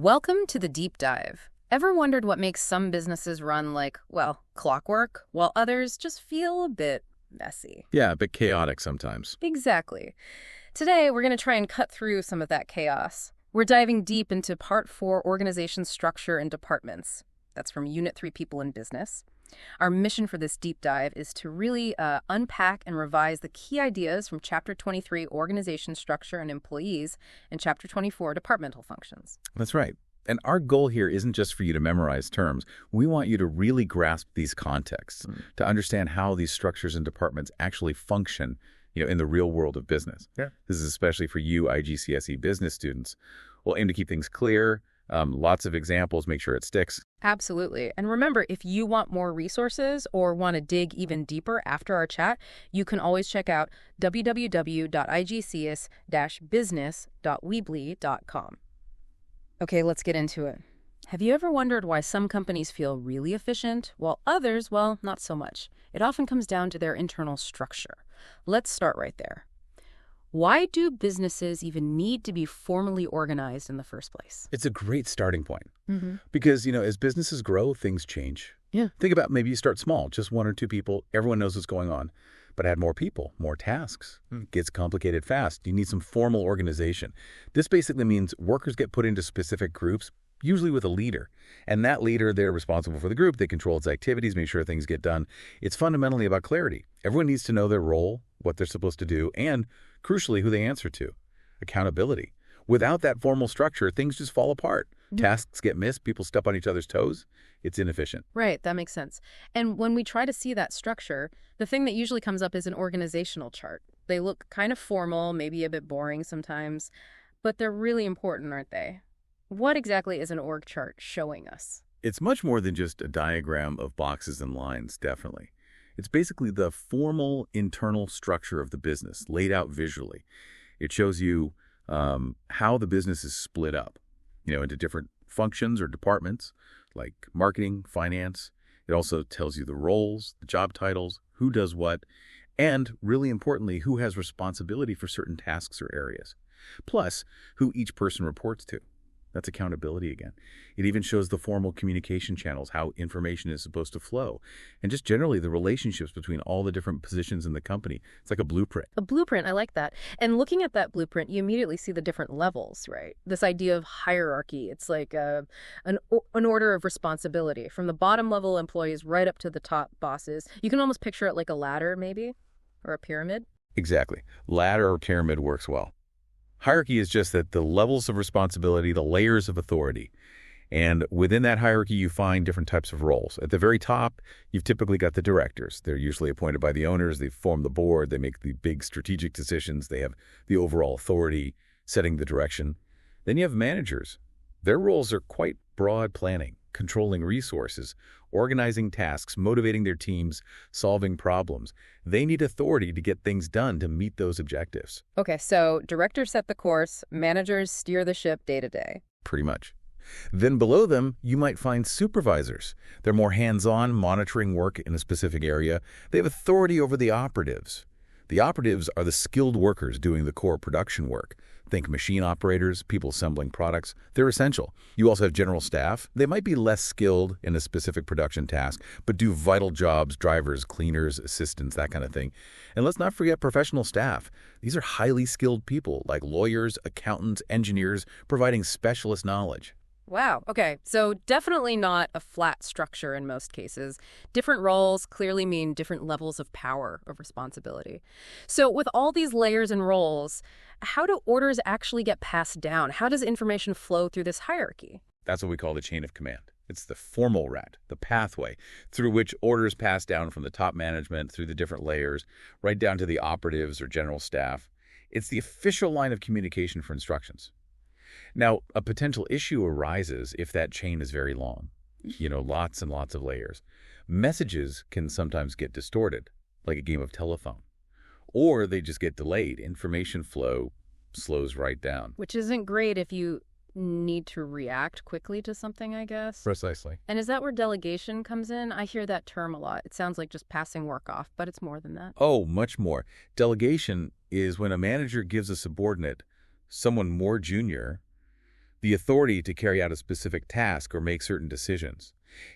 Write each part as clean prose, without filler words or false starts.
Welcome to the deep dive. Ever wondered what makes some businesses run like, well, clockwork, while others just feel a bit messy? Yeah, a bit chaotic sometimes. Exactly. Today, we're going to try and cut through some of that chaos. We're diving deep into Part 4, Organization Structure and Departments. That's from Unit 3, People in Business. Our mission for this deep dive is to really unpack and revise the key ideas from Chapter 23, Organization Structure and Employees, and Chapter 24, Departmental Functions. That's right. And our goal here isn't just for you to memorize terms. We want you to really grasp these contexts, to understand how these structures and departments actually function, in the real world of business. Yeah. This is especially for you IGCSE business students. We'll aim to keep things clear, lots of examples, make sure it sticks. Absolutely. And remember, if you want more resources or want to dig even deeper after our chat, you can always check out www.igcs-business.weebly.com. Okay, let's get into it. Have you ever wondered why some companies feel really efficient, while others, well, not so much? It often comes down to their internal structure. Let's start right there. Why do businesses even need to be formally organized in the first place? It's a great starting point because, as businesses grow, things change. Yeah. Think about maybe you start small, just one or two people, everyone knows what's going on. But add more people, more tasks. It gets complicated fast. You need some formal organization. This basically means workers get put into specific groups, usually with a leader. And that leader, they're responsible for the group. They control its activities, make sure things get done. It's fundamentally about clarity. Everyone needs to know their role, what they're supposed to do, and, crucially, who they answer to. Accountability. Without that formal structure, things just fall apart. Tasks get missed, people step on each other's toes. It's inefficient. Right, that makes sense. And when we try to see that structure, the thing that usually comes up is an organizational chart. They look kind of formal, maybe a bit boring sometimes, but they're really important, aren't they? What exactly is an org chart showing us? It's much more than just a diagram of boxes and lines, definitely. It's basically the formal internal structure of the business, laid out visually. It shows you how the business is split up, into different functions or departments, like marketing, finance. It also tells you the roles, the job titles, who does what, and, really importantly, who has responsibility for certain tasks or areas. Plus, who each person reports to. That's accountability again. It even shows the formal communication channels, how information is supposed to flow, and just generally the relationships between all the different positions in the company. It's like a blueprint. A blueprint, I like that. And looking at that blueprint, you immediately see the different levels, right? This idea of hierarchy, it's like an order of responsibility, from the bottom level employees right up to the top bosses. You can almost picture it like a ladder, maybe, or a pyramid. Exactly. Ladder or pyramid works well. Hierarchy is just that the levels of responsibility, the layers of authority. And within that hierarchy, you find different types of roles. At the very top, you've typically got the directors. They're usually appointed by the owners. They form the board. They make the big strategic decisions. They have the overall authority, setting the direction. Then you have managers. Their roles are quite broad: planning, controlling resources, organizing tasks, motivating their teams, solving problems. They need authority to get things done to meet those objectives. Okay, so directors set the course, managers steer the ship day to day. Pretty much. Then below them, you might find supervisors. They're more hands-on, monitoring work in a specific area. They have authority over the operatives. The operatives are the skilled workers doing the core production work. Think machine operators, people assembling products. They're essential. You also have general staff. They might be less skilled in a specific production task, but do vital jobs: drivers, cleaners, assistants, that kind of thing. And let's not forget professional staff. These are highly skilled people like lawyers, accountants, engineers, providing specialist knowledge. Wow. Okay. So definitely not a flat structure in most cases. Different roles clearly mean different levels of power, of responsibility. So with all these layers and roles, how do orders actually get passed down? How does information flow through this hierarchy? That's what we call the chain of command. It's the formal route, the pathway, through which orders pass down from the top management through the different layers, right down to the operatives or general staff. It's the official line of communication for instructions. Now, a potential issue arises if that chain is very long, lots and lots of layers. Messages can sometimes get distorted, like a game of telephone, or they just get delayed. Information flow slows right down. Which isn't great if you need to react quickly to something, I guess. Precisely. And is that where delegation comes in? I hear that term a lot. It sounds like just passing work off, but it's more than that. Oh, much more. Delegation is when a manager gives a subordinate, someone more junior, the authority to carry out a specific task or make certain decisions.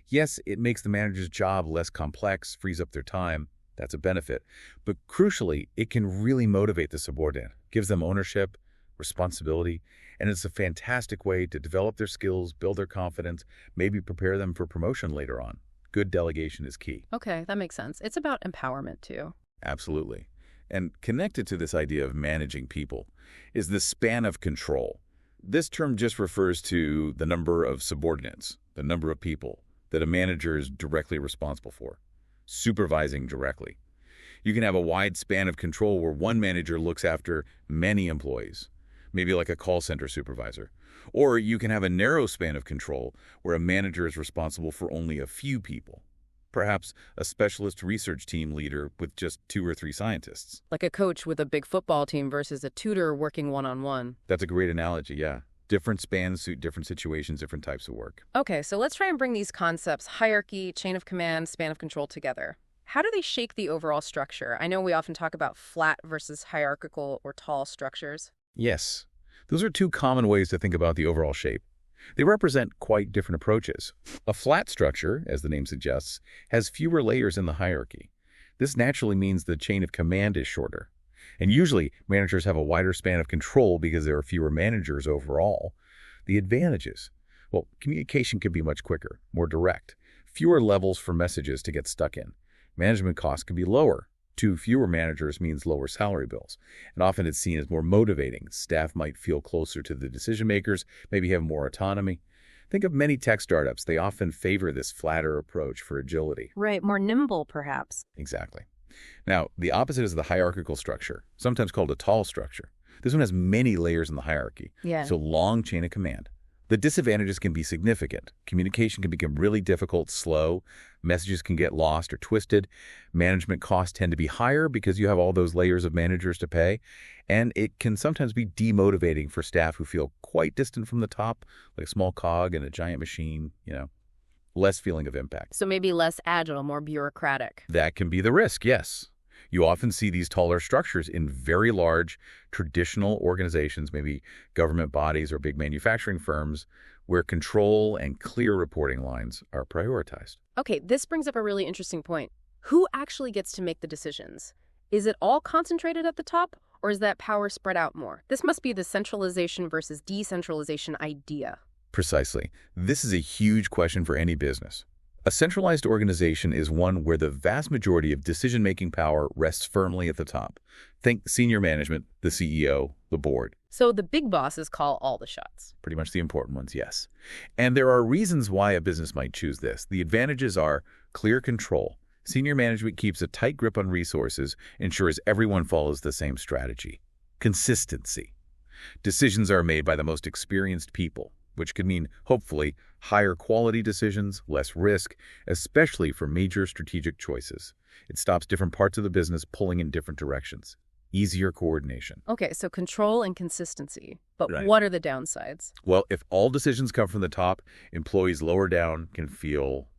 Yes, it makes the manager's job less complex, frees up their time. That's a benefit. But crucially, it can really motivate the subordinate, gives them ownership, responsibility, and it's a fantastic way to develop their skills, build their confidence, maybe prepare them for promotion later on. Good delegation is key. Okay, that makes sense. It's about empowerment, too. Absolutely. And connected to this idea of managing people is the span of control. This term just refers to the number of subordinates, the number of people that a manager is directly responsible for, supervising directly. You can have a wide span of control where one manager looks after many employees, maybe like a call center supervisor. Or you can have a narrow span of control where a manager is responsible for only a few people, perhaps a specialist research team leader with just 2 or 3 scientists. Like a coach with a big football team versus a tutor working one-on-one. That's a great analogy, yeah. Different spans suit different situations, different types of work. Okay, so let's try and bring these concepts, hierarchy, chain of command, span of control, together. How do they shake the overall structure? I know we often talk about flat versus hierarchical or tall structures. Yes, those are 2 common ways to think about the overall shape. They represent quite different approaches. A flat structure, as the name suggests, has fewer layers in the hierarchy. This naturally means the chain of command is shorter. And usually, managers have a wider span of control because there are fewer managers overall. The advantages? Well, communication can be much quicker, more direct, fewer levels for messages to get stuck in. Management costs can be lower. 2 fewer managers means lower salary bills. And often it's seen as more motivating. Staff might feel closer to the decision makers, maybe have more autonomy. Think of many tech startups. They often favor this flatter approach for agility. Right, more nimble, perhaps. Exactly. Now, the opposite is the hierarchical structure, sometimes called a tall structure. This one has many layers in the hierarchy, so long chain of command. The disadvantages can be significant. Communication can become really difficult, slow. Messages can get lost or twisted. Management costs tend to be higher because you have all those layers of managers to pay. And it can sometimes be demotivating for staff who feel quite distant from the top, like a small cog in a giant machine, less feeling of impact. So maybe less agile, more bureaucratic. That can be the risk, yes. You often see these taller structures in very large, traditional organizations, maybe government bodies or big manufacturing firms, where control and clear reporting lines are prioritized. Okay, this brings up a really interesting point. Who actually gets to make the decisions? Is it all concentrated at the top, or is that power spread out more? This must be the centralization versus decentralization idea. Precisely. This is a huge question for any business. A centralized organization is one where the vast majority of decision-making power rests firmly at the top. Think senior management, the CEO, the board. So the big bosses call all the shots. Pretty much the important ones, yes. And there are reasons why a business might choose this. The advantages are clear control. Senior management keeps a tight grip on resources, ensures everyone follows the same strategy. Consistency. Decisions are made by the most experienced people, which could mean, hopefully, higher quality decisions, less risk, especially for major strategic choices. It stops different parts of the business pulling in different directions. Easier coordination. Okay, so control and consistency. But Right. What are the downsides? Well, if all decisions come from the top, employees lower down can feel,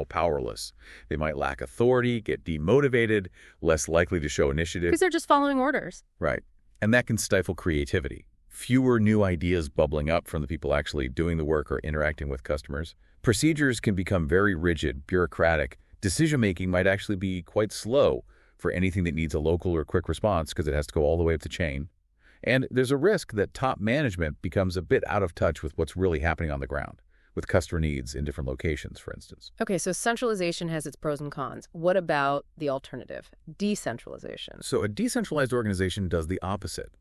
powerless. They might lack authority, get demotivated, less likely to show initiative. Because they're just following orders. Right. And that can stifle creativity. Fewer new ideas bubbling up from the people actually doing the work or interacting with customers. Procedures can become very rigid, bureaucratic. Decision-making might actually be quite slow for anything that needs a local or quick response because it has to go all the way up the chain. And there's a risk that top management becomes a bit out of touch with what's really happening on the ground, with customer needs in different locations, for instance. Okay, so centralization has its pros and cons. What about the alternative? Decentralization. So a decentralized organization does the opposite.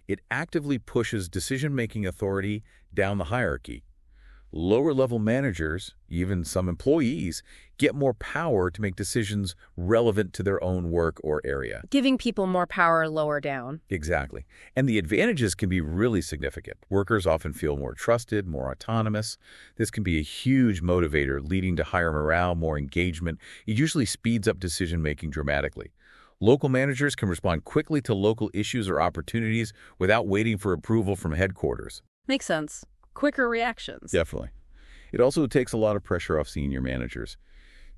It actively pushes decision-making authority down the hierarchy. Lower-level managers, even some employees, get more power to make decisions relevant to their own work or area. Giving people more power lower down. Exactly. And the advantages can be really significant. Workers often feel more trusted, more autonomous. This can be a huge motivator, leading to higher morale, more engagement. It usually speeds up decision-making dramatically. Local managers can respond quickly to local issues or opportunities without waiting for approval from headquarters. Makes sense. Quicker reactions. Definitely. It also takes a lot of pressure off senior managers.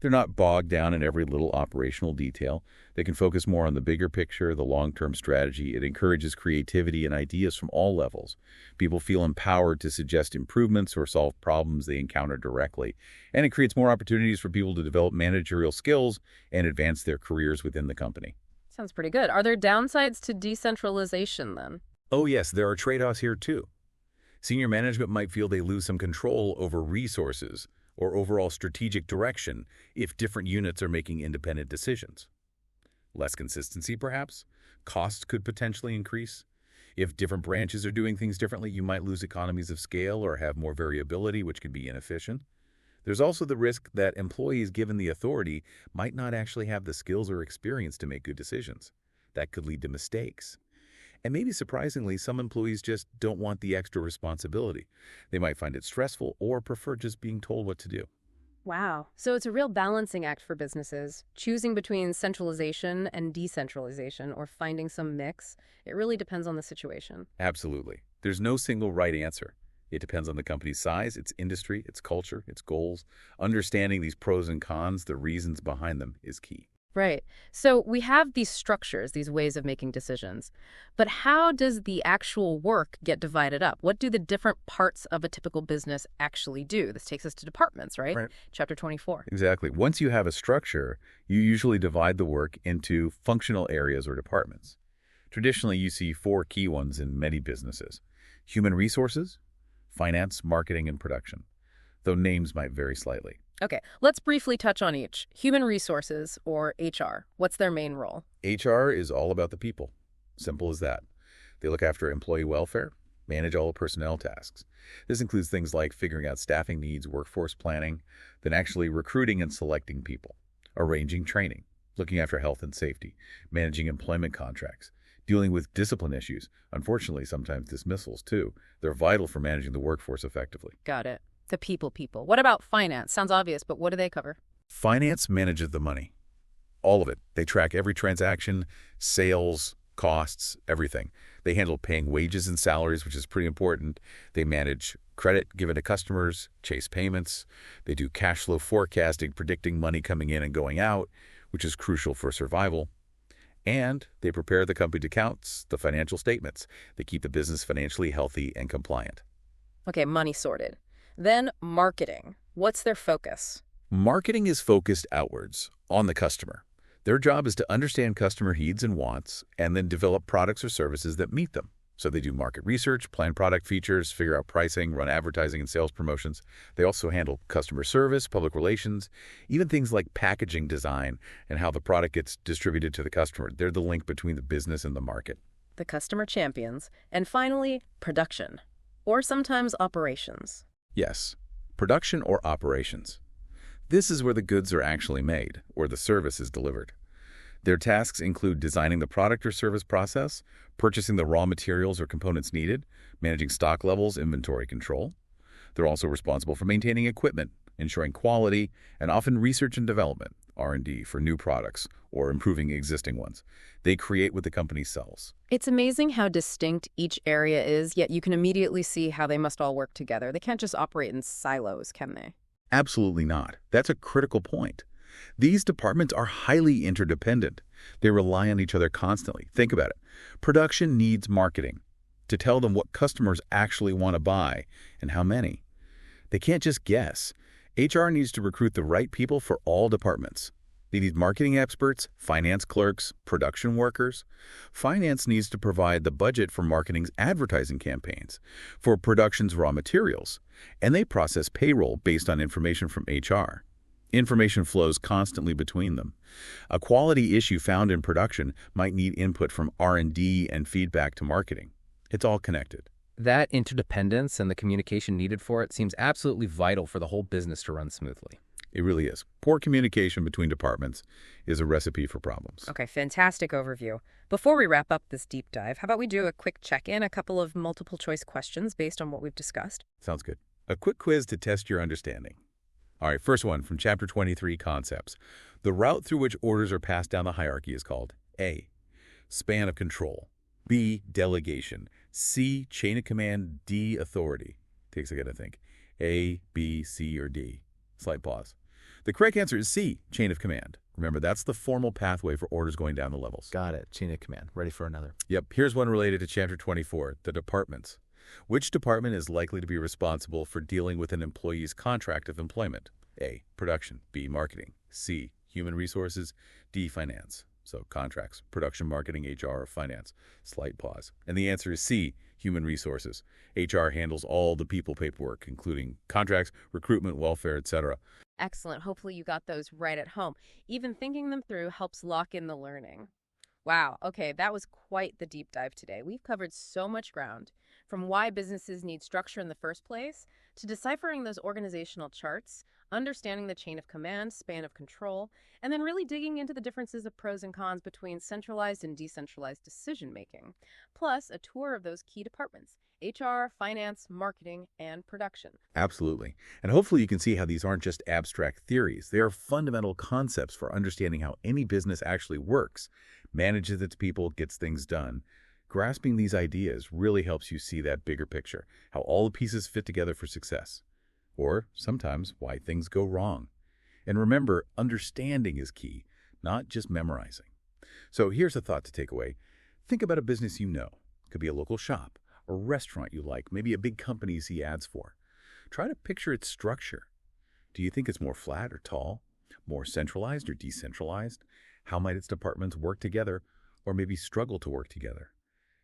They're not bogged down in every little operational detail. They can focus more on the bigger picture, the long-term strategy. It encourages creativity and ideas from all levels. People feel empowered to suggest improvements or solve problems they encounter directly. And it creates more opportunities for people to develop managerial skills and advance their careers within the company. Sounds pretty good. Are there downsides to decentralization then? Oh yes, there are trade-offs here too. Senior management might feel they lose some control over resources or overall strategic direction if different units are making independent decisions. Less consistency, perhaps? Costs could potentially increase. If different branches are doing things differently, you might lose economies of scale or have more variability, which can be inefficient. There's also the risk that employees given the authority might not actually have the skills or experience to make good decisions. That could lead to mistakes. And maybe surprisingly, some employees just don't want the extra responsibility. They might find it stressful or prefer just being told what to do. Wow. So it's a real balancing act for businesses, choosing between centralization and decentralization or finding some mix. It really depends on the situation. Absolutely. There's no single right answer. It depends on the company's size, its industry, its culture, its goals. Understanding these pros and cons, the reasons behind them, is key. Right. So we have these structures, these ways of making decisions. But how does the actual work get divided up? What do the different parts of a typical business actually do? This takes us to departments, right? Chapter 24. Exactly. Once you have a structure, you usually divide the work into functional areas or departments. Traditionally, you see 4 key ones in many businesses: human resources, finance, marketing, and production, though names might vary slightly. Okay, let's briefly touch on each. Human resources, or HR. What's their main role? HR is all about the people. Simple as that. They look after employee welfare, manage all personnel tasks. This includes things like figuring out staffing needs, workforce planning, then actually recruiting and selecting people, arranging training, looking after health and safety, managing employment contracts, dealing with discipline issues, unfortunately sometimes dismissals too. They're vital for managing the workforce effectively. Got it. The people. What about finance? Sounds obvious, but what do they cover? Finance manages the money. All of it. They track every transaction, sales, costs, everything. They handle paying wages and salaries, which is pretty important. They manage credit given to customers, chase payments. They do cash flow forecasting, predicting money coming in and going out, which is crucial for survival. And they prepare the company accounts, the financial statements. They keep the business financially healthy and compliant. Okay, money sorted. Then marketing. What's their focus? Marketing is focused outwards, on the customer. Their job is to understand customer needs and wants, and then develop products or services that meet them. So they do market research, plan product features, figure out pricing, run advertising and sales promotions. They also handle customer service, public relations, even things like packaging design and how the product gets distributed to the customer. They're the link between the business and the market. The customer champions. And finally, production. Or sometimes operations. Yes, production or operations. This is where the goods are actually made, or the service is delivered. Their tasks include designing the product or service process, purchasing the raw materials or components needed, managing stock levels, inventory control. They're also responsible for maintaining equipment, ensuring quality, and often research and development, R&D, for new products or improving existing ones. They create what the company sells. It's amazing how distinct each area is, yet you can immediately see how they must all work together. They can't just operate in silos, can they? Absolutely not. That's a critical point. These departments are highly interdependent. They rely on each other constantly. Think about it. Production needs marketing to tell them what customers actually want to buy and how many. They can't just guess. HR needs to recruit the right people for all departments. They need marketing experts, finance clerks, production workers. Finance needs to provide the budget for marketing's advertising campaigns, for production's raw materials, and they process payroll based on information from HR. Information flows constantly between them. A quality issue found in production might need input from R&D and feedback to marketing. It's all connected. That interdependence and the communication needed for it seems absolutely vital for the whole business to run smoothly. It really is. Poor communication between departments is a recipe for problems. Okay, fantastic overview. Before we wrap up this deep dive, how about we do a quick check-in, a couple of multiple choice questions based on what we've discussed? Sounds good. A quick quiz to test your understanding. All right, first one from Chapter 23, Concepts. The route through which orders are passed down the hierarchy is called A, span of control, B, delegation, C, chain of command, D, authority. Takes a second to think. A, B, C, or D. Slight pause. The correct answer is C, chain of command. Remember, that's the formal pathway for orders going down the levels. Got it. Chain of command. Ready for another. Yep, here's one related to Chapter 24, the departments. Which department is likely to be responsible for dealing with an employee's contract of employment? A, production. B, marketing. C, human resources. D, finance. So contracts, production, marketing, HR, or finance. Slight pause. And the answer is C, human resources. HR handles all the people paperwork, including contracts, recruitment, welfare, etc. Excellent. Hopefully you got those right at home. Even thinking them through helps lock in the learning. Wow. Okay, that was quite the deep dive today. We've covered so much ground, from why businesses need structure in the first place, to deciphering those organizational charts, understanding the chain of command, span of control, and then really digging into the differences of pros and cons between centralized and decentralized decision-making. Plus, a tour of those key departments: HR, finance, marketing, and production. Absolutely. And hopefully you can see how these aren't just abstract theories. They are fundamental concepts for understanding how any business actually works, manages its people, gets things done. Grasping these ideas really helps you see that bigger picture, how all the pieces fit together for success. Or sometimes why things go wrong. And remember, understanding is key, not just memorizing. So here's a thought to take away. Think about a business you know. It could be a local shop, or restaurant you like, maybe a big company you see ads for. Try to picture its structure. Do you think it's more flat or tall? More centralized or decentralized? How might its departments work together, or maybe struggle to work together?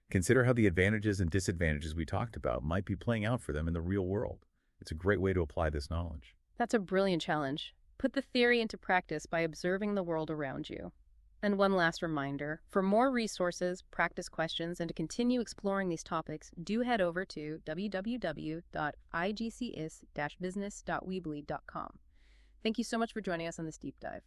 Consider how the advantages and disadvantages we talked about might be playing out for them in the real world. It's a great way to apply this knowledge. That's a brilliant challenge. Put the theory into practice by observing the world around you. And one last reminder, for more resources, practice questions, and to continue exploring these topics, do head over to www.igcis-business.weebly.com. Thank you so much for joining us on this deep dive.